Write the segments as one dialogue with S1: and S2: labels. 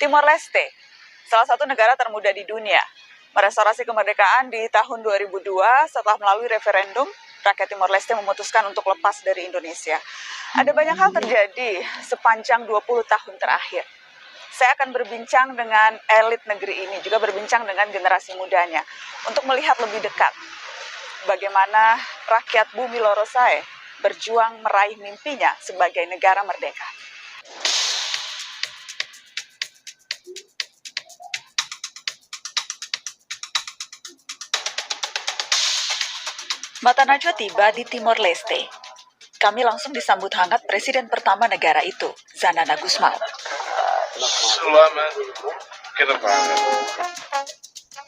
S1: Timor Leste, salah satu negara termuda di dunia, merestorasi kemerdekaan di tahun 2002 setelah melalui referendum, rakyat Timor Leste memutuskan untuk lepas dari Indonesia. Ada banyak hal terjadi sepanjang 20 tahun terakhir. Saya akan berbincang dengan elit negeri ini, juga berbincang dengan generasi mudanya, untuk melihat lebih dekat bagaimana rakyat Bumi Lorosae berjuang meraih mimpinya sebagai negara merdeka. Mata Najwa tiba di Timor Leste. Kami langsung disambut hangat Presiden pertama negara itu, Zanana Gusmao.
S2: Selamat kedatangan.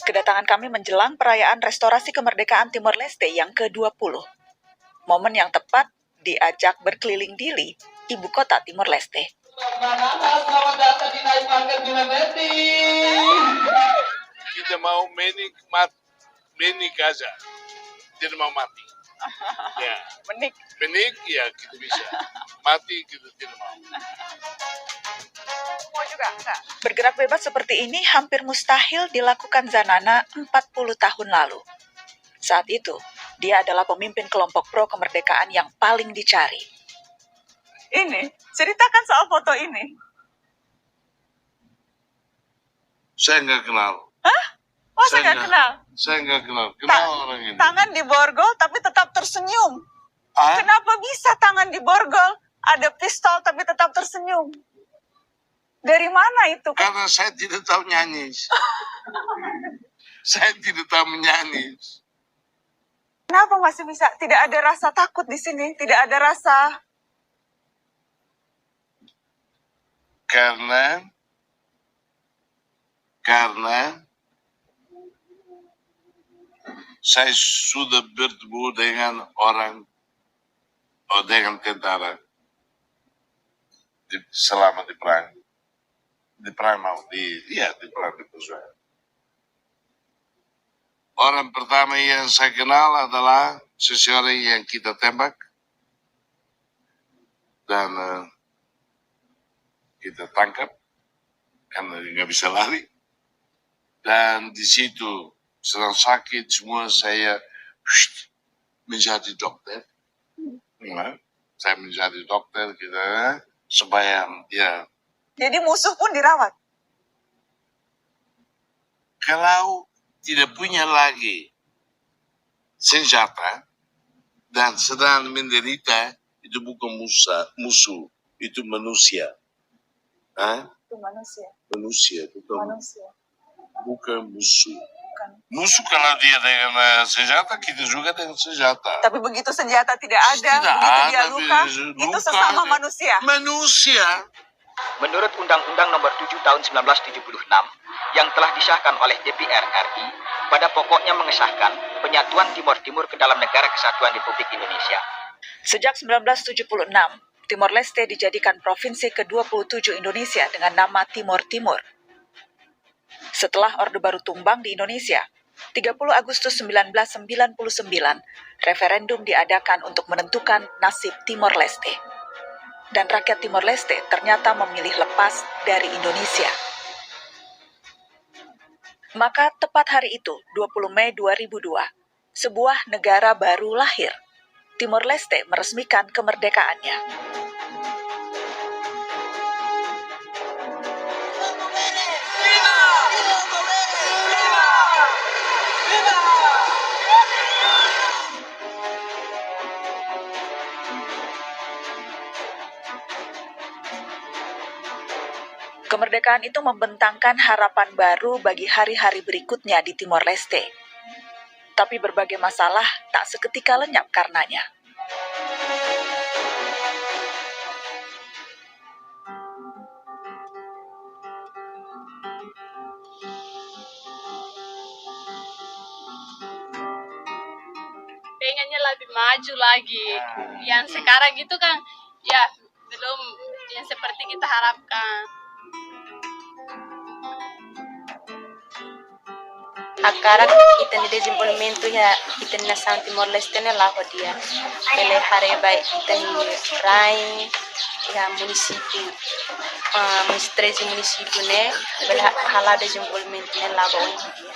S1: Kedatangan kami menjelang perayaan restorasi kemerdekaan Timor Leste yang ke-20. Momen yang tepat diajak berkeliling Dili, ibu kota Timor Leste.
S3: Selamat datang di Night Market Dinameti.
S2: Kita mau menik aja. Tidak mau mati. Ya. Menik ya kita bisa. Mati kita tidak mau.
S1: Mau juga enggak? Bergerak bebas seperti ini hampir mustahil dilakukan Zanana 40 tahun lalu. Saat itu, dia adalah pemimpin kelompok pro kemerdekaan yang paling dicari. Ini, ceritakan soal foto ini.
S2: Saya nggak kenal.
S1: Hah? Oh, saya nggak kenal.
S2: Saya nggak kenal. Kenal orang ini.
S1: Tangan diborgol tapi tetap tersenyum.
S2: Ah?
S1: Kenapa bisa tangan diborgol? Ada pistol tapi tetap tersenyum. Dari mana itu?
S2: Karena saya tidak tahu nyanyi. Saya tidak tahu menyanyi.
S1: Kenapa masih bisa? Tidak ada rasa takut di sini. Tidak ada rasa.
S2: Karena saya sudah bertemu dengan dengan tentara selama di perang. Di perang di Perjuangan. Orang pertama yang saya kenal adalah seseorang yang kita tembak dan kita tangkap karena dia nggak bisa lari. Dan di situ sedang sakit semua saya menjadi dokter. Ya, saya menjadi dokter kita supaya dia.
S1: Jadi musuh pun dirawat.
S2: Kalau tidak punya lagi senjata dan sedang menderita, itu bukan musuh, itu manusia. Hah?
S1: Itu manusia.
S2: Manusia, bukan musuh.
S1: Bukan.
S2: Musuh kalau dia dengan senjata, kita juga dengan senjata.
S1: Tapi begitu senjata tidak ada,
S2: Tidak
S1: begitu dia
S2: ada,
S1: luka, itu sesama manusia.
S2: Manusia.
S4: Menurut Undang-Undang Nomor 7 Tahun 1976 yang telah disahkan oleh DPR RI, pada pokoknya mengesahkan penyatuan Timor Timur ke dalam Negara Kesatuan Republik Indonesia.
S1: Sejak 1976, Timor Leste dijadikan provinsi ke-27 Indonesia dengan nama Timor Timur. Setelah Orde Baru tumbang di Indonesia, 30 Agustus 1999, referendum diadakan untuk menentukan nasib Timor Leste. Dan rakyat Timor Leste ternyata memilih lepas dari Indonesia. Maka tepat hari itu, 20 Mei 2002, sebuah negara baru lahir. Timor Leste meresmikan kemerdekaannya. Kemerdekaan itu membentangkan harapan baru bagi hari-hari berikutnya di Timor Leste. Tapi berbagai masalah tak seketika lenyap karenanya.
S5: Pengennya lebih maju lagi. Yang sekarang itu kan ya belum yang seperti kita harapkan.
S6: Akara ita ni desenvolvimento ya ita ni nação Timor Leste ne lá dia ele hareba ita ni rai ya município, uns 13 municípios, né? Falar desenvolvimento né, lá hoje em dia.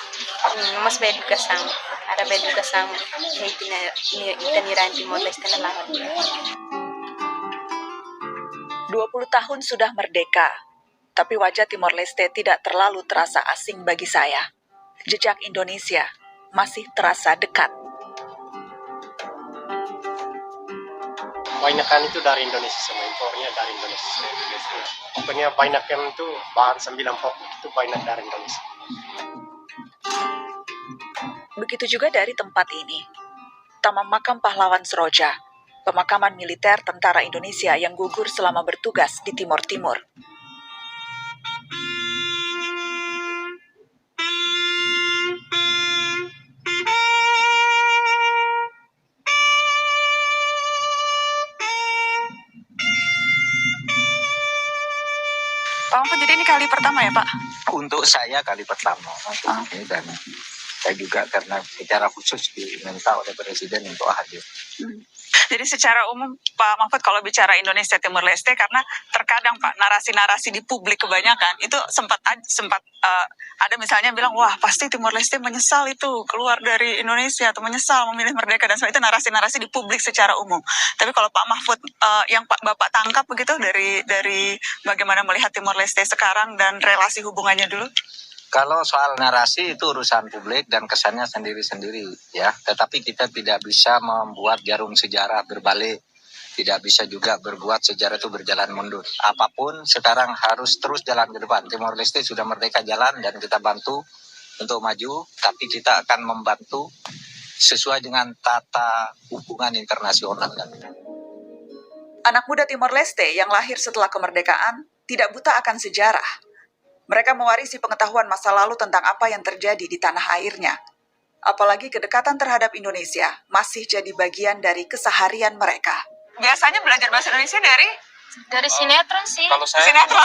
S6: Mas para educação, ada educação, itineran Timor Leste lah.
S1: 20 tahun sudah merdeka, tapi wajah Timor Leste tidak terlalu terasa asing bagi saya. Jejak Indonesia masih terasa dekat.
S7: Kebanyakan itu dari Indonesia, semua impornya dari Indonesia. Pokoknya banyak yang itu bahan 9 pokok itu banyak dari Indonesia.
S1: Begitu juga dari tempat ini. Taman Makam Pahlawan Seroja, pemakaman militer tentara Indonesia yang gugur selama bertugas di Timor Timur. Pak Mahfud, jadi ini kali pertama ya Pak?
S4: Untuk saya kali pertama. Dan saya juga karena secara khusus diminta oleh Presiden untuk hadir.
S1: Jadi secara umum Pak Mahfud kalau bicara Indonesia Timor Leste, karena terkadang Pak narasi-narasi di publik kebanyakan itu sempat ada misalnya bilang wah pasti Timor Leste menyesal itu keluar dari Indonesia atau menyesal memilih merdeka dan sebagainya, itu narasi-narasi di publik secara umum. Tapi kalau Pak Mahfud yang Bapak tangkap begitu dari bagaimana melihat Timor Leste sekarang dan relasi hubungannya dulu?
S4: Kalau soal narasi itu urusan publik dan kesannya sendiri-sendiri ya. Tetapi kita tidak bisa membuat jarum sejarah berbalik. Tidak bisa juga berbuat sejarah itu berjalan mundur. Apapun sekarang harus terus jalan ke depan. Timor Leste sudah merdeka jalan dan kita bantu untuk maju. Tapi kita akan membantu sesuai dengan tata hubungan internasional.
S1: Anak muda Timor Leste yang lahir setelah kemerdekaan tidak buta akan sejarah. Mereka mewarisi pengetahuan masa lalu tentang apa yang terjadi di tanah airnya. Apalagi kedekatan terhadap Indonesia masih jadi bagian dari keseharian mereka. Biasanya belajar bahasa Indonesia
S5: Dari sinetron sih.
S8: Kalau saya
S1: sinetron.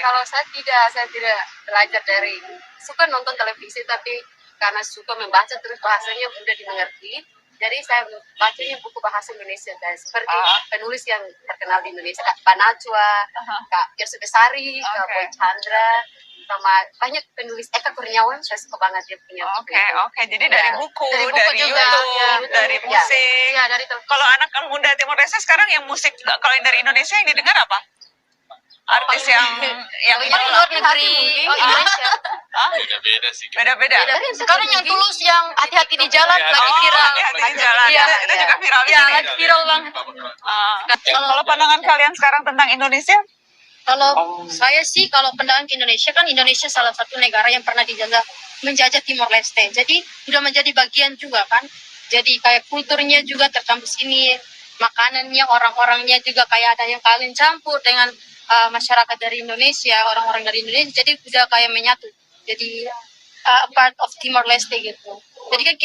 S9: Kalau saya tidak belajar dari suka nonton televisi, tapi karena suka membaca terus bahasanya mudah dimengerti. Jadi saya bacanya buku bahasa Indonesia seperti penulis yang terkenal di Indonesia, Kak Banacwa, Kak Kirsu Besari, Kak Boy Chandra, sama banyak penulis Eka Kurniawan. Saya suka banget dia punya buku.
S1: Oke. Jadi dari buku dari
S9: juga,
S1: YouTube, dari musik.
S9: Ya, dari
S1: kalau anak muda Timor Leste sekarang yang musik, kalau yang dari Indonesia yang didengar apa? Artis yang
S9: luar negeri, Indonesia.
S8: beda-beda sih.
S1: Beda-beda.
S9: Sekarang yang Tulus yang hati-hati di jalan lagi viral.
S1: Hati-hati di jalan. Itu juga viral.
S9: Iya, lagi viral banget.
S1: Kalau pandangan kalian sekarang tentang Indonesia?
S9: Kalau saya sih, kalau pandangan ke Indonesia, kan Indonesia salah satu negara yang pernah menjajah Timor Leste. Jadi udah menjadi bagian juga kan. Jadi kayak kulturnya juga tercampur sini, makanannya, orang-orangnya juga kayak ada yang kalian campur dengan masyarakat dari Indonesia, orang-orang dari Indonesia. Jadi udah kayak menyatu. Jadi part of Timor Leste gitu. Jadi kan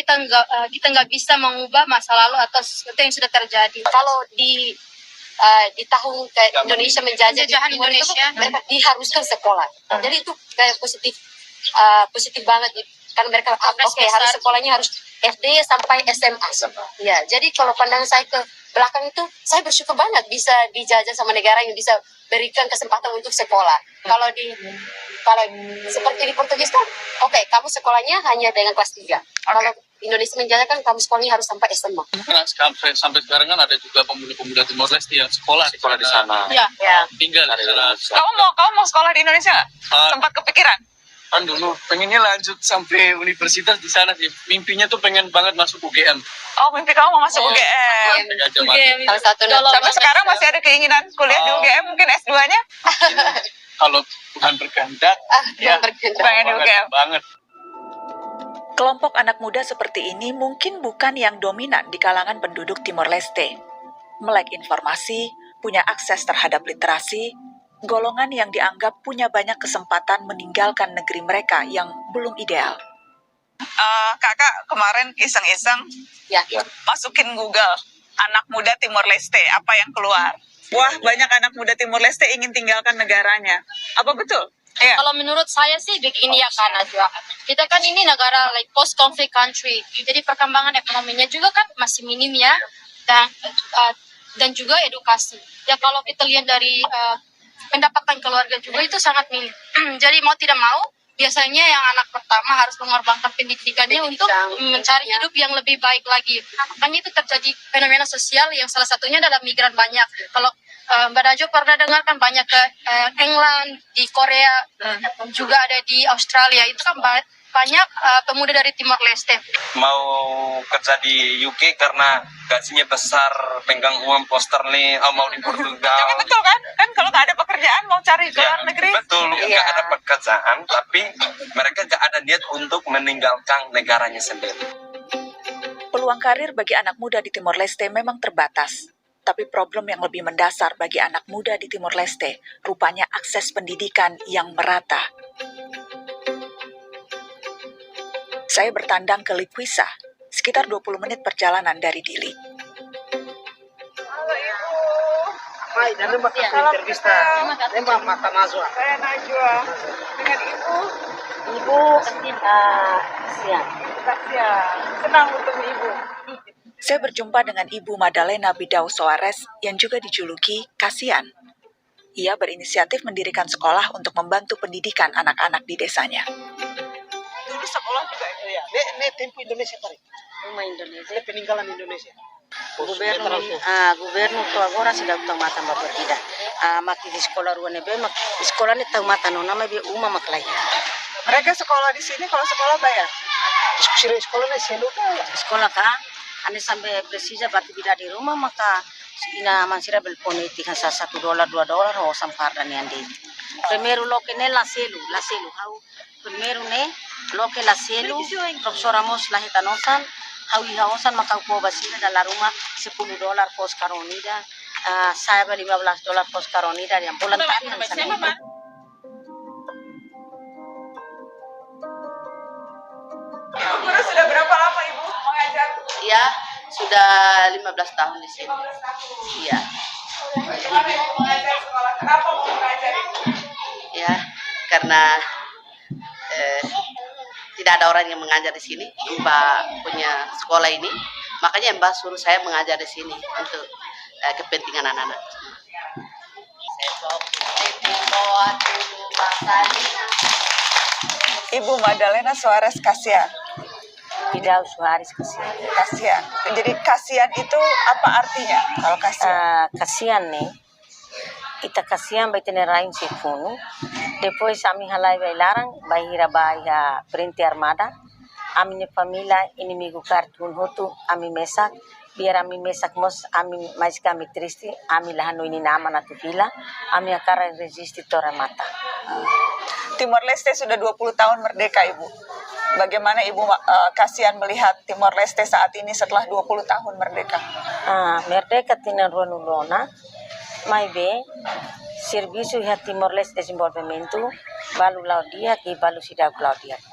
S9: kita nggak bisa mengubah masa lalu atau sesuatu yang sudah terjadi. Kalau di tahun kayak Indonesia menjajah Indonesia, mereka diharuskan sekolah. Jadi itu kayak positif banget. Karena mereka harus sekolahnya harus SD sampai SMA. Ya, jadi kalau pandangan saya ke belakang itu, saya bersyukur banget bisa dijajah sama negara yang bisa berikan kesempatan untuk sekolah. Kalau seperti di Portugis kan, kamu sekolahnya hanya dengan kelas 3. Kalau Indonesia menjajah kan kamu sekolahnya harus sampai SMA.
S8: Nah, sampai sekarang kan ada juga pemuda-pemuda Timor Leste yang sekolah di sana.
S9: Ya.
S8: Tinggal di sana.
S1: Kamu mau sekolah di Indonesia nggak? Sempat kepikiran?
S8: Kan dulu pengennya lanjut sampai universitas di sana sih. Mimpinya tuh pengen banget masuk UGM.
S1: Oh, mimpi kamu mau masuk UGM.
S9: Salah satu.
S1: Sampai sekarang masih ada keinginan kuliah di UGM, mungkin S2-nya?
S8: Kalau Tuhan berkehendak,
S1: pengen di UGM.
S8: Banget.
S1: Kelompok anak muda seperti ini mungkin bukan yang dominan di kalangan penduduk Timor Leste. Melek informasi, punya akses terhadap literasi, golongan yang dianggap punya banyak kesempatan meninggalkan negeri mereka yang belum ideal. Kakak kemarin iseng-iseng masukin Google anak muda Timor Leste, apa yang keluar? Wah, banyak anak muda Timor Leste ingin tinggalkan negaranya. Apa betul? Iya.
S9: Kalau menurut saya sih begini ya, karena juga kita kan ini negara like post conflict country, jadi perkembangan ekonominya juga kan masih minim ya, dan dan juga edukasi. Ya kalau kita lihat dari pendapatan keluarga juga itu sangat minim. Jadi mau tidak mau, biasanya yang anak pertama harus mengorbankan pendidikannya untuk mencari hidup yang lebih baik lagi. Makanya itu terjadi fenomena sosial yang salah satunya adalah migran banyak. Kalau Mbak Najo pernah dengar kan banyak ke England, di Korea, juga ada di Australia. Itu kan banyak pemuda dari Timor Leste.
S10: Mau kerja di UK karena gajinya besar, pegang uang poster nih, mau di Portugal.
S1: Tapi betul kan? Kan kalau nggak ada pekerjaan mau cari ke luar negeri.
S10: Betul, nggak ada pekerjaan, tapi mereka nggak ada niat untuk meninggalkan negaranya sendiri.
S1: Peluang karir bagi anak muda di Timor Leste memang terbatas. Tapi problem yang lebih mendasar bagi anak muda di Timor Leste rupanya akses pendidikan yang merata. Saya bertandang ke Lipuisa, sekitar 20 menit perjalanan dari Dili. Halo Ibu.
S3: Hai, dari
S1: Salam kenal.
S3: Mata Nazwa.
S1: Saya Najwa. Dengan Ibu.
S6: Ibu kasihan.
S1: Kasihan. Senang bertemu Ibu. Saya berjumpa dengan Ibu Madalena Bidau Soares yang juga dijuluki Kasian. Ia berinisiatif mendirikan sekolah untuk membantu pendidikan anak-anak di desanya. Dulu sekolah juga
S3: Iya, ini tempo Indonesia tadi.
S6: Rumah Indonesia.
S3: Ini peninggalan Indonesia.
S6: Gubernur tu agora sudah utang mata mbak tidak. Maki di sekolah ruang nebe, sekolah ni tahu mata no nama be uma maklai.
S1: Mereka sekolah di sini, kalau sekolah bayar.
S3: Sekolah ini selu kan?
S6: Sekolah kah? Ane sampai presija berarti tidak di rumah maka ina mansira belpone tiga $1 $2 o sampar dan yang di. Primero lo que ne la selu hau. Primero ne lo que la selu profesor Ramos la hitanosan hau ihaosan maka upo basira dalam rumah $10 pos karonida. Saya $15 pos karonida yang voluntary yang sana.
S1: Guru sudah berapa lama Ibu mengajar?
S11: Ya, sudah 15 tahun di sini. Iya.
S1: Bagaimana Ibu mengajar sekolah? Kenapa mau mengajar Ibu?
S11: Ya, karena tidak ada orang yang mengajar di sini. Mbak punya sekolah ini, makanya Mbak suruh saya mengajar di sini untuk kepentingan anak-anak.
S1: Ibu Madalena Soares Kasian.
S6: Bidau Suharis kasihan.
S1: Kasian. Jadi kasian itu apa artinya kalau kasian?
S6: Kasihan nih. Kita kasihan baik tenerain si funu. Depois kami halai bailarang bahira bahia perinte armada. Ami ne família inimigo kartun hotu ami mesak. Biar ami mesak mos ami mais kami triste ami lahano ini nama natu vila ami akara resisti tora mata.
S1: Timor Leste sudah 20 tahun merdeka Ibu. Bagaimana Ibu Kasian melihat Timor Leste saat ini setelah 20 tahun merdeka?
S6: Merdeka tinan ruanulona, mai be, serviço ya Timor Leste Desenvolvimento, balu laudiak i balu sidau laudiak.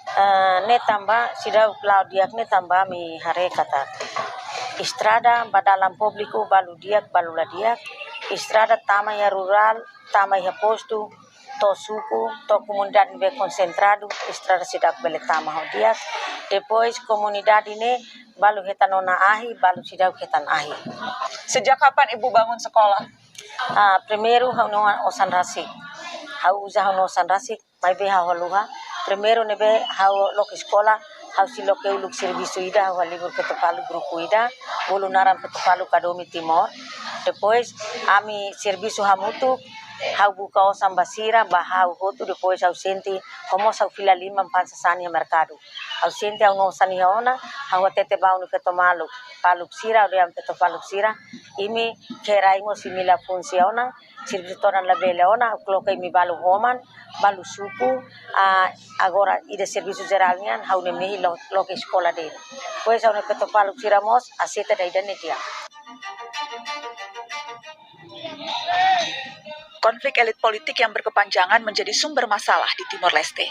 S6: Ne tambah sidau laudiak ne tambah mi hare kata. Estrada badalam publiku balu diak balu ladiak, estrada tama ya rural, tama ya posto. To suku, to comunidade be concentrado, estrada sidak bele tama hodiak. Depois comunidade ini balu hetanona ahi, balu sidak hetan ahi.
S1: Sejak kapan Ibu bangun sekolah?
S6: Primeiro hau osan rasik. Hau uza hau osan rasik, mai be hau luha. Primeiro nebe hau lok sekolah, hau si lok uluk serviço ida, hau libur ketepalu grupo ida, bolu naram ketepalu kadomi Timor. Depois ami serviço hamutu hau buka osam basira bahau hotu depois hau senti como hau fila 5 pansasani mercado hau senti hau no sani ona hau tete bau no ketomalu paluk sira ode am teto paluk sira imi keraimo simila funciona servitoran la beleona coloquei mi balu homan balu suku agora ide serviço geralnya hau ne mehi lo ke sekolah de pois hau no keto paluk sira mos aseta da idane dia.
S1: Konflik elit politik yang berkepanjangan menjadi sumber masalah di Timor Leste.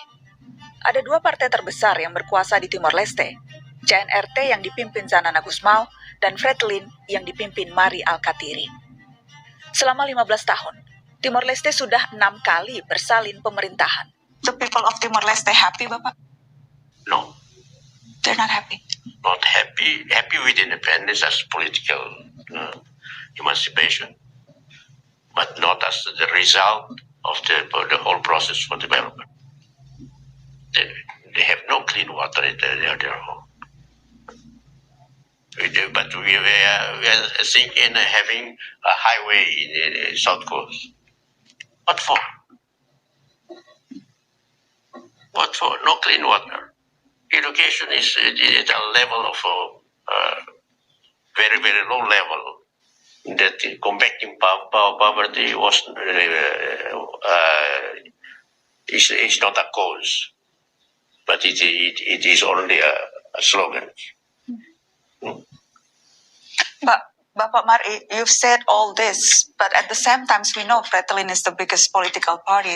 S1: Ada dua partai terbesar yang berkuasa di Timor Leste, CNRT yang dipimpin Zanana Gusmao dan Fretilin yang dipimpin Mari Alkatiri. Selama 15 tahun, Timor Leste sudah 6 kali bersalin pemerintahan. The people of Timor Leste happy, Bapak?
S2: No,
S1: They're not happy.
S2: not happy. Happy with independence as political
S12: emancipation, but not as the result of the whole process for development. They have no clean water in their home. But we are thinking having a highway in the South Coast. What for? What for? No clean water. Education is at a level of very, very low level. That combating poverty was is not a cause, but it is only a slogan.
S1: But Bapak Mari, you've said all this, but at the same time, we know Fretilin is the biggest political party.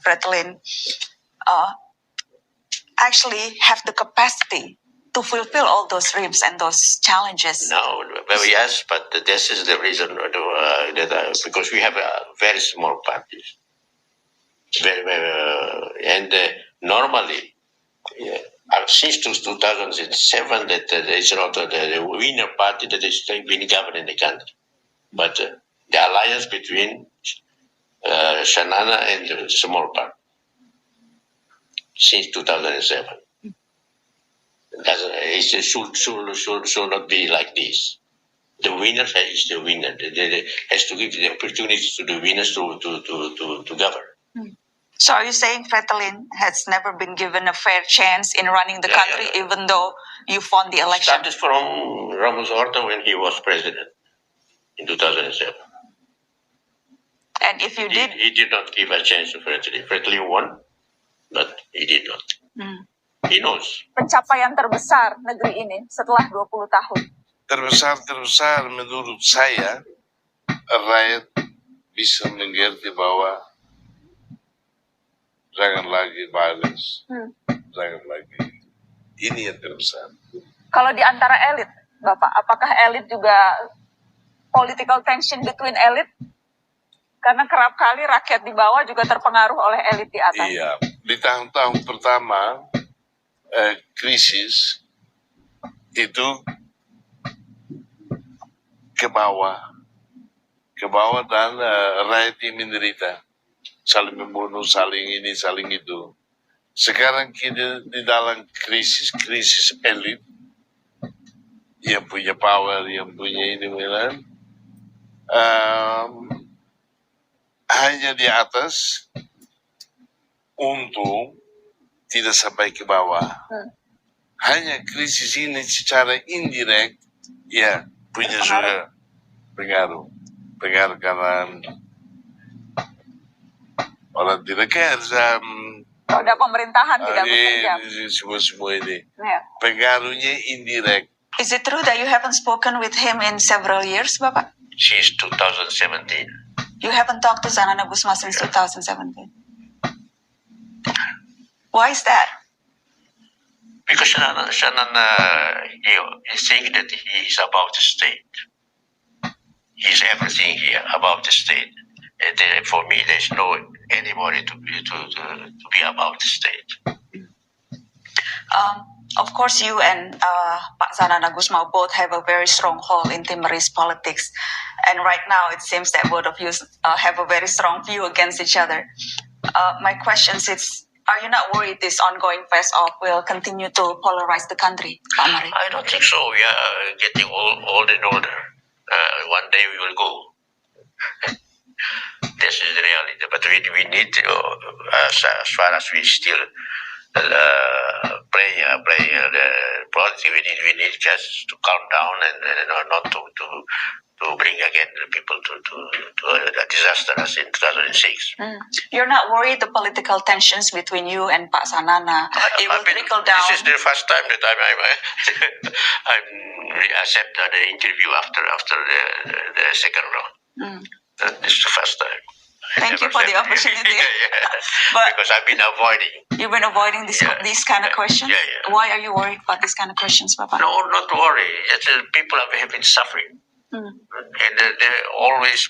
S1: Fretilin actually have the capacity to fulfill all those dreams and those challenges.
S12: No, well, yes, but this is the reason because we have a very small parties, and normally. Since 2007, that it's not the winner party that is been governing the country, but the alliance between Shanana and the small party since 2007. It should not be like this. The winner is the winner. They has to give the opportunity to the winners to govern.
S1: So are you saying Fretilin has never been given a fair chance in running the country, even though you won the election?
S12: Started from Ramos Horta when he was president in 2007.
S1: And if you did...
S12: He did not give a chance to Fretilin. Fretilin won, but he did not. He knows.
S1: Pencapaian terbesar negeri ini setelah 20 tahun.
S2: Terbesar menurut saya, rakyat bisa mengerti bahwa jangan lagi violence, jangan lagi. Ini yang terbesar.
S1: Kalau di antara elit, Bapak, apakah elit juga political tension between elit? Karena kerap kali rakyat di bawah juga terpengaruh oleh elit di atas.
S2: Iya, di tahun-tahun pertama krisis itu ke bawah dan rakyat ini menderita. Saling membunuh, saling ini, saling itu. Sekarang kita di dalam krisis elit yang punya power, yang punya ini, hanya di atas untuk tidak sampai ke bawah. Hanya krisis ini secara indirect ya punya juga pengaruh karena orang tidak kerja,
S1: roda pemerintahan tidak bekerja.
S2: Semua ini pengaruhnya indirect.
S1: Is it true that you haven't spoken with him in several years, Bapak?
S12: Since 2017.
S1: You haven't talked to Zanana Gusma since 2017. Why is that?
S12: Because Shanana he thinks that he is about the state. He's everything here about the state. And for me, there's no anybody to be about the state.
S1: Of course, you and Pak Zanana Gusma both have a very strong hold in Timorese politics. And right now, it seems that both of you have a very strong view against each other. My question is, are you not worried this ongoing face-off will continue to polarize the country, Pak Mari?
S12: I don't think so. We are getting older and older. One day we will go. This is the reality. But we need, as far as we still play the politics, we need just to calm down and not to bring again the people to a disaster as in 2006.
S1: You're not worried the political tensions between you and Pak Zanana, it will trickle down?
S12: This is the first time that I accept the interview after the second round. This is the first time.
S1: Thank you for the opportunity.
S12: But because I've been avoiding.
S1: You've been avoiding these kind of questions? Why are you worried about these kind of questions, Papa?
S12: No, not worry. People have been suffering. And there always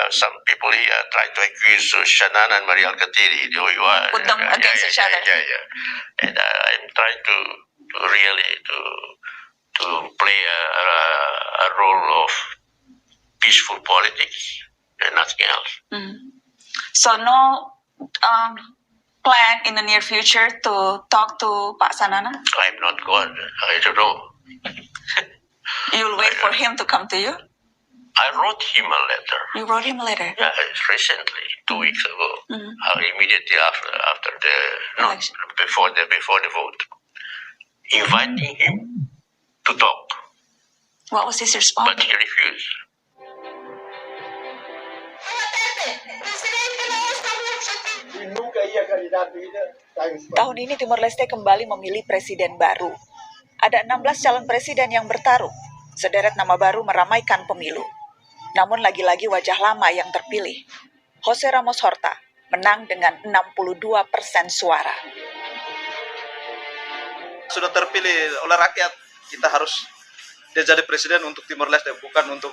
S12: some people here try to accuse Shanana and Maria Alcatiri.
S1: Put them against each other.
S12: And I'm trying to really to play a role of politics and nothing else.
S1: So no plan in the near future to talk to Pak Sanana?
S12: I'm not God. I don't know.
S1: You'll wait for him to come to you?
S12: I wrote him a letter.
S1: You wrote him a letter?
S12: Yeah, recently, 2 weeks ago. Immediately after the before the vote, inviting him to talk.
S1: What was his response?
S12: But he refused.
S1: Tahun ini Timor Leste kembali memilih presiden baru. Ada 16 calon presiden yang bertarung. Sederet nama baru meramaikan pemilu. Namun lagi-lagi wajah lama yang terpilih. Jose Ramos Horta menang dengan 62% suara.
S13: Sudah terpilih oleh rakyat, kita harus dia jadi presiden untuk Timor Leste, bukan untuk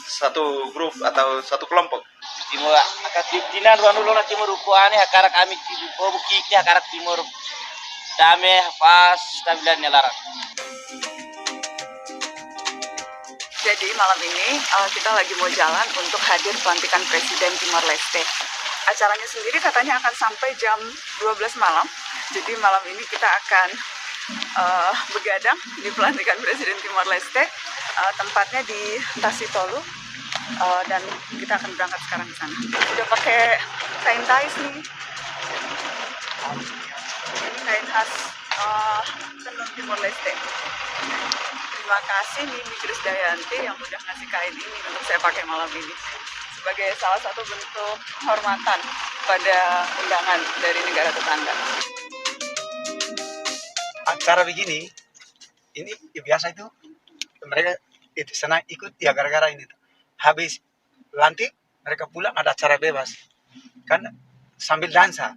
S13: satu grup atau satu kelompok.
S3: Timur akat dinan ruang dulu na timur ukuane hakara kami tibu bukiknya hakara timur dame pas stabilannya larang.
S1: Jadi malam ini kita lagi mau jalan untuk hadir pelantikan Presiden Timor Leste. Acaranya sendiri katanya akan sampai jam 12 malam. Jadi malam ini kita akan begadang di pelantikan Presiden Timor Leste. Tempatnya di Tasitolu. Dan kita akan berangkat sekarang ke sana. Udah pakai kain tais nih. Ini kain khas tenun Timor Leste. Terima kasih Mimi Krisdayanti yang udah ngasih kain ini untuk saya pakai malam ini sebagai salah satu bentuk penghormatan pada undangan dari negara tetangga.
S14: Acara begini, ini biasa itu mereka itu senang ikut ya gara-gara ini. Habis lantik mereka pulang ada acara bebas kan sambil dansa.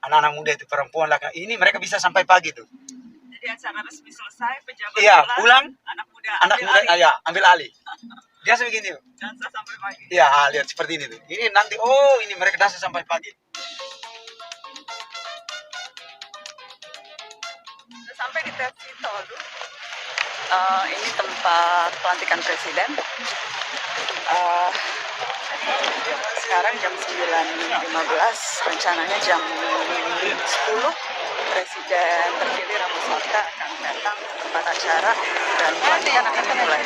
S14: Anak-anak muda itu perempuan lah ini mereka bisa sampai pagi tuh.
S1: Jadi acara resmi selesai, pejabat
S14: pulang,
S1: anak muda
S14: ambil alih. Biasa begini.
S1: Dansa sampai pagi.
S14: Iya, lihat seperti ini tuh. Ini nanti ini mereka dansa sampai pagi.
S1: Sampai di Tasitolu. Ini tempat pelantikan presiden. Sekarang jam 9.15, rencananya jam 10 Presiden terpilih Ramos Horta akan datang ke tempat acara dan pelantikan akan dimulai.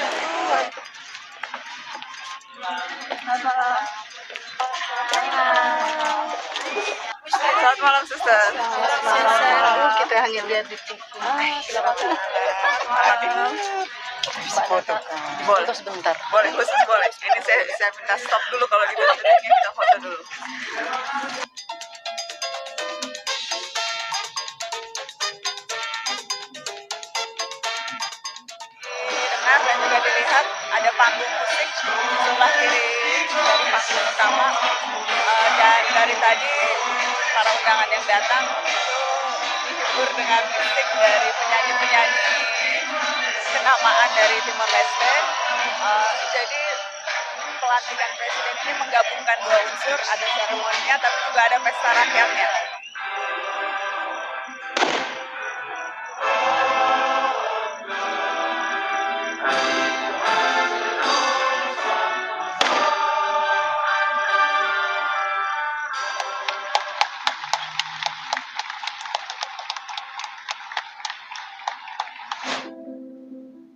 S1: Selamat malam, Suster.
S9: Kita hanya lihat di TV.
S1: Foto. Boleh sebentar. Boleh, khusus boleh. Ini saya minta stop dulu kalau di dalam gedungnya kita foto dulu. Dengar dan juga dilihat ada panggung musik sebelah kiri dari panggung utama. Dan dari tadi para undangan yang datang itu dihibur dengan musik dari penyanyi-penyanyi kenamaan dari Timor Leste. Jadi pelantikan presiden ini menggabungkan dua unsur, ada seremoninya tapi juga ada pesta rakyatnya.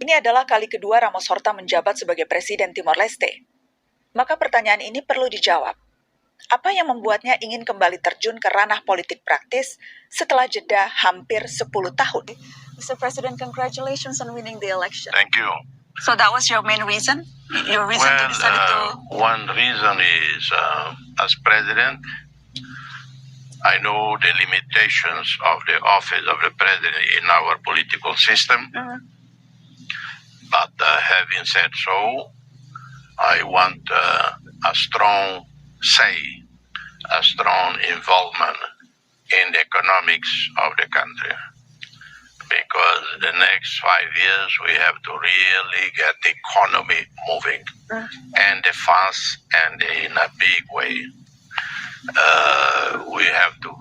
S1: Ini adalah kali kedua Ramos Horta menjabat sebagai Presiden Timor Leste. Maka pertanyaan ini perlu dijawab. Apa yang membuatnya ingin kembali terjun ke ranah politik praktis setelah jeda hampir 10 tahun? Mr. President, congratulations on winning the election.
S12: Thank you.
S1: So that was your main reason? Your reason to decide to...
S12: One reason is, as president, I know the limitations of the office of the president in our political system. But having said so, I want a strong say, a strong involvement in the economics of the country. Because the next 5 years we have to really get the economy moving, and fast and in a big way. We have to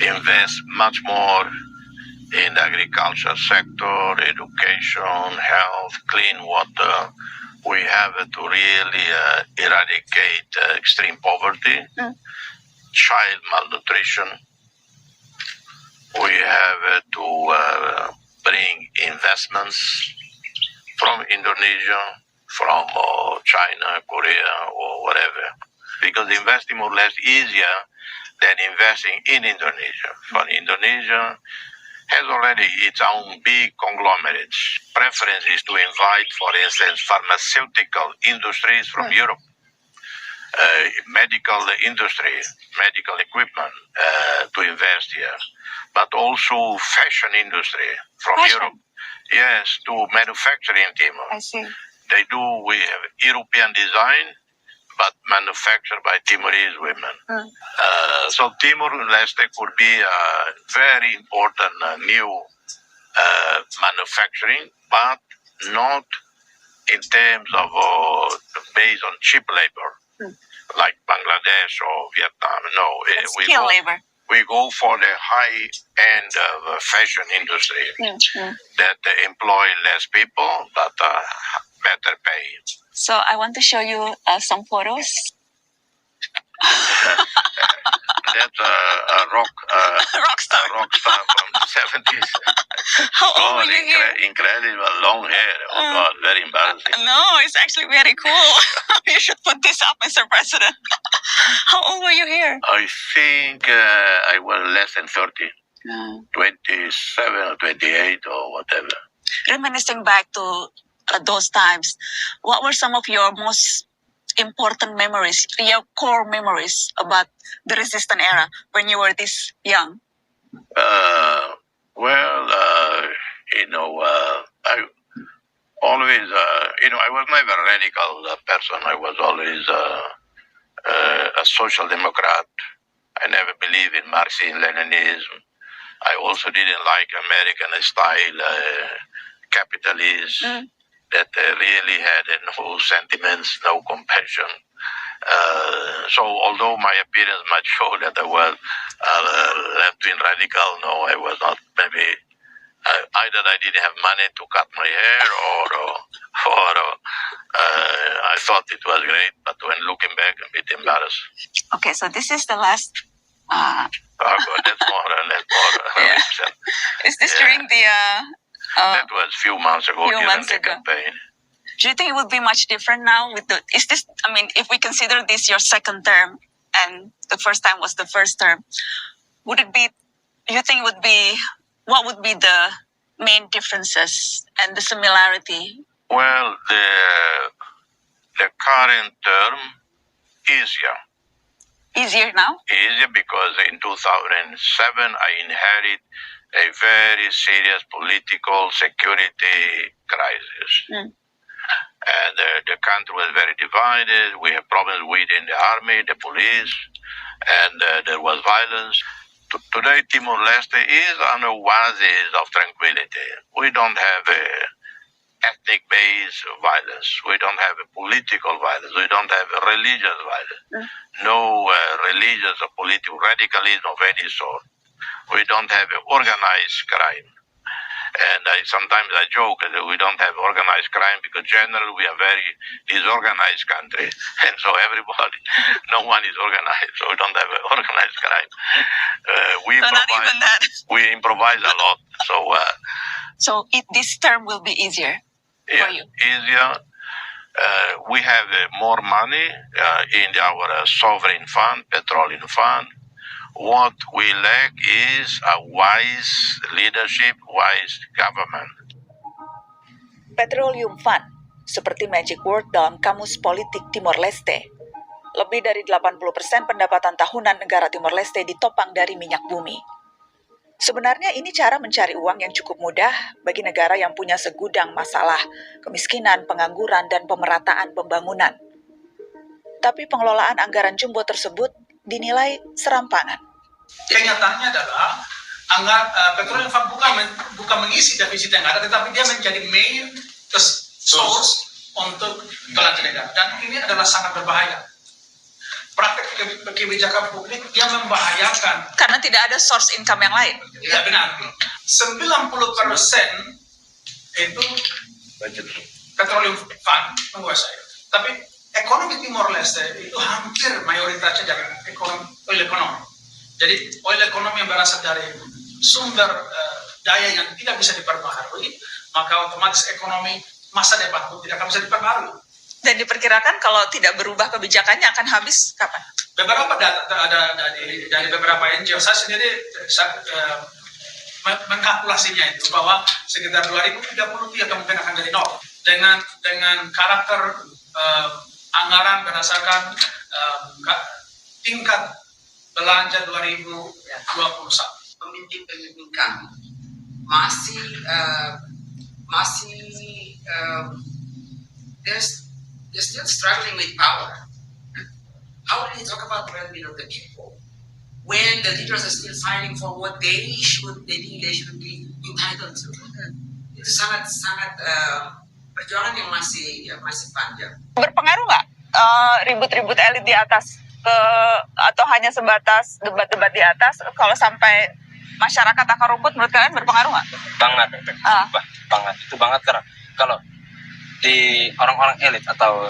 S12: invest much more in the agriculture sector, education, health, clean water, we have to really eradicate extreme poverty, child malnutrition. We have to bring investments from Indonesia, from China, Korea, or whatever. Because investing more or less easier than investing in Indonesia. For Indonesia has already its own big conglomerates. Preference is to invite, for instance, pharmaceutical industries from Europe, medical industry, medical equipment to invest here, but also fashion industry from Europe. Yes, to manufacturing Timor.
S1: I see.
S12: We have European design, but manufactured by Timorese women. So Timor-Leste could be a very important new manufacturing, but not in terms of based on cheap labor, like Bangladesh or Vietnam. No,
S1: Skilled labor.
S12: We go for the high-end fashion industry that employ less people, but better pay.
S1: So I want to show you some photos.
S12: That's a rock star from the 70s.
S1: How old were you here?
S12: Incredible long hair. Oh God, very embarrassing.
S1: No, it's actually very cool. You should put this up, Mr. President. How old were you here?
S12: I think I was less than 30. 27 or 28 or whatever.
S1: Reminiscing back to those times, what were some of your most important memories, your core memories about the resistance era when you were this young?
S12: I always, I was never a radical person. I was always a social democrat. I never believed in Marxism-Leninism. I also didn't like American-style capitalism that really had no sentiments, no compassion. So although my appearance might show that I was left-wing radical, no, I was not. Maybe either I didn't have money to cut my hair or I thought it was great, but when looking back, I'm a bit embarrassed.
S1: Okay, so this is the last...
S12: Oh, God, that's more.
S1: Is this during the...
S12: that was a few months ago during the campaign.
S1: Do you think it would be much different now with the? Is this? I mean, if we consider this your second term, and the first time was the first term, would it be? You think it would be? What would be the main differences and the similarity?
S12: Well, the current term easier.
S1: Easier now?
S12: Easier because in 2007 I inherited a very serious political security crisis. And the country was very divided. We have problems within the army, the police, and there was violence. Today, Timor-Leste is an oasis of tranquility. We don't have ethnic-based violence. We don't have political violence. We don't have religious violence. No religious or political radicalism of any sort. We don't have organized crime. And sometimes I joke that we don't have organized crime because generally we are very disorganized country. And so everybody, no one is organized, so we don't have organized crime.
S1: Not even that.
S12: We improvise a lot.
S1: So this term will be easier for you?
S12: Easier. We have more money in our sovereign fund, petroleum fund. What we lack is a wise leadership, wise government.
S1: Petroleum Fund, seperti magic word dalam kamus politik Timor-Leste. Lebih dari 80% pendapatan tahunan negara Timor-Leste ditopang dari minyak bumi. Sebenarnya ini cara mencari uang yang cukup mudah bagi negara yang punya segudang masalah, kemiskinan, pengangguran, dan pemerataan pembangunan. Tapi pengelolaan anggaran jumbo tersebut dinilai serampangan.
S15: Kenyataannya adalah petroleum fund bukan mengisi defisit yang ada, tetapi dia menjadi main source untuk belanja negara. Dan ini adalah sangat berbahaya. Praktek kebijakan publik dia membahayakan.
S1: Karena tidak ada source income yang lain.
S15: Ya benar. 90% itu petroleum fund menguasai. Tapi ekonomi Timor Leste itu hampir mayoritasnya dari oil ekonomi. Jadi oil ekonomi yang berasal dari sumber daya yang tidak bisa diperbaharui, maka otomatis ekonomi masa depan pun tidak akan bisa diperbaharui.
S1: Dan diperkirakan kalau tidak berubah kebijakannya akan habis kapan?
S15: Beberapa data ada dari beberapa NGO, saya sendiri mengkalkulasinya itu bahwa sekitar 2030 kemungkinan akan jadi nol dengan karakter anggaran berdasarkan tingkat belanja 2021.
S16: Pemimpin kami masih they're still struggling with power. How do you talk about well-being of the people when the leaders are still fighting for what they think they should be entitled to? Itu sangat perjuangan yang masih panjang.
S1: Berpengaruh nggak ribut-ribut elit di atas atau hanya sebatas debat-debat di atas? Kalau sampai masyarakat akar rumput, menurut kalian berpengaruh nggak?
S10: Banget, banget. Itu banget karena kalau di orang-orang elit atau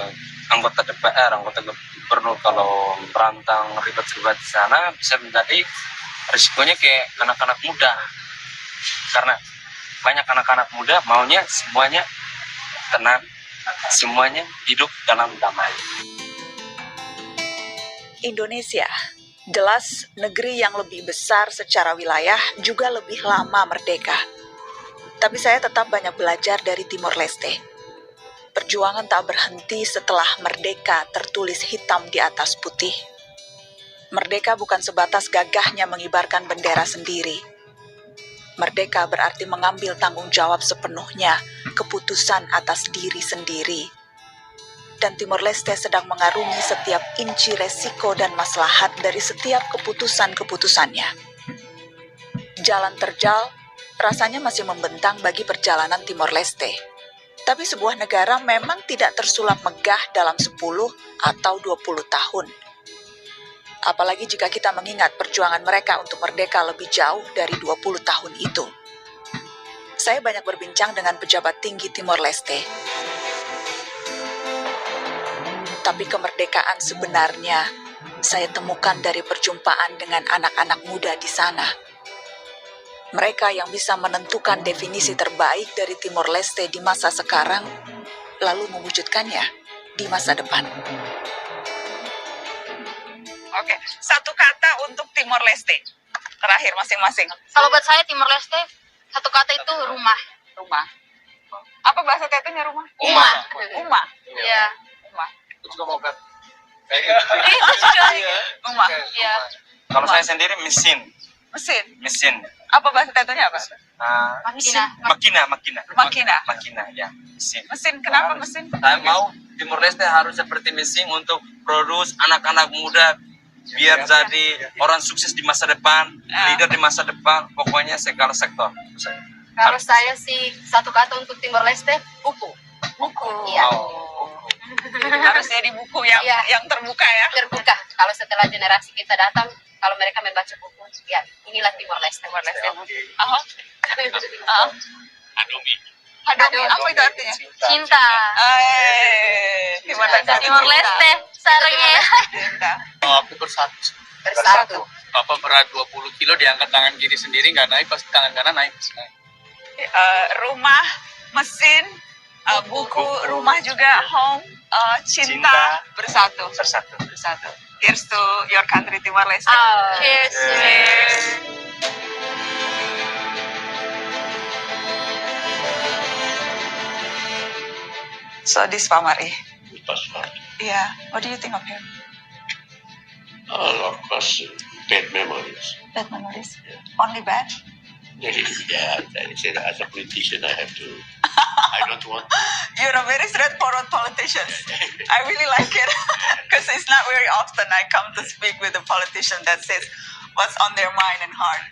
S10: anggota DPR, anggota gubernur kalau berantang ribet-ribet di sana bisa menjadi risikonya kayak anak-anak muda, karena banyak anak-anak muda maunya semuanya tenang, semuanya hidup dalam damai.
S1: Indonesia, jelas negeri yang lebih besar secara wilayah, juga lebih lama merdeka. Tapi saya tetap banyak belajar dari Timor Leste. Perjuangan tak berhenti setelah merdeka tertulis hitam di atas putih. Merdeka bukan sebatas gagahnya mengibarkan bendera sendiri. Merdeka berarti mengambil tanggung jawab sepenuhnya keputusan atas diri sendiri. Dan Timor Leste sedang mengarungi setiap inci resiko dan maslahat dari setiap keputusan-keputusannya. Jalan terjal rasanya masih membentang bagi perjalanan Timor Leste. Tapi sebuah negara memang tidak tersulap megah dalam 10 atau 20 tahun. Apalagi jika kita mengingat perjuangan mereka untuk merdeka lebih jauh dari 20 tahun itu. Saya banyak berbincang dengan pejabat tinggi Timor Leste. Tapi kemerdekaan sebenarnya saya temukan dari perjumpaan dengan anak-anak muda di sana. Mereka yang bisa menentukan definisi terbaik dari Timor Leste di masa sekarang, lalu mewujudkannya di masa depan. Oke, satu kata untuk Timor Leste. Terakhir masing-masing.
S9: Kalau buat saya Timor Leste, satu kata itu rumah.
S1: Rumah. Apa bahasa Tetenya rumah?
S9: Uma.
S1: Uma.
S9: Iya.
S1: Uma.
S10: Itu juga mau kan?
S1: Rumah.
S9: Iya.
S10: Kalau saya sendiri mesin.
S1: Mesin. Apa bahasa Tetenya apa?
S10: Makina, ya.
S1: Mesin. Kenapa mesin?
S10: Saya mau Timor Leste harus seperti mesin untuk produce anak-anak muda biar jadi orang sukses di masa depan, leader di masa depan, pokoknya segala sektor.
S9: Kalau saya sih satu kata untuk Timor Leste, buku. Iya.
S1: Harus jadi buku yang terbuka ya.
S9: Terbuka. Kalau setelah generasi kita datang, kalau mereka membaca buku, ya inilah Timor Leste.
S1: Hadomi, apa itu artinya?
S9: Cinta. Timor Leste, sarangnya.
S8: Aku bersatu. Bapak berat 20 kilo diangkat tangan kiri sendiri nggak naik, pas tangan kanan naik.
S1: Rumah, mesin, buku, rumah juga, home, cinta, bersatu. Here's to your country, Timor Leste.
S9: Cheers.
S1: So this Pamari.
S12: Passport.
S1: Yeah. What do you think of him?
S12: Of course, bad memories.
S1: Bad memories. Only bad?
S12: Yeah, as a politician, I don't want.
S1: You're a very straightforward politician. I really like it because it's not very often I come to speak with a politician that says what's on their mind and heart.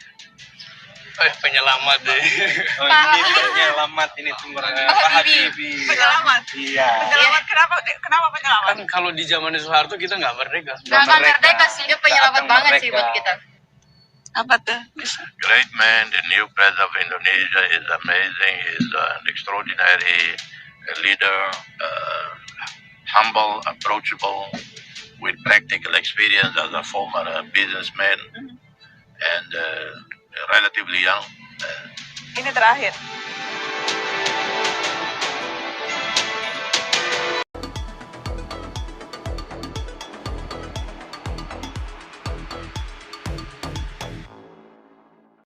S8: Penyelamat deh.
S10: Ini penyelamat ini Timor Pak Habibie.
S1: Penyelamat.
S8: Iya.
S1: Penyelamat kenapa penyelamat?
S8: Kan kalau di zaman Soeharto kita nggak merdeka.
S9: Nggak merdeka sih, dia penyelamat banget sih buat kita.
S1: Apa tuh?
S17: Great man, the new president of Indonesia is amazing. He's an extraordinary a leader, humble, approachable, with practical experience as a former businessman, and relatively young.
S1: Ini terakhir.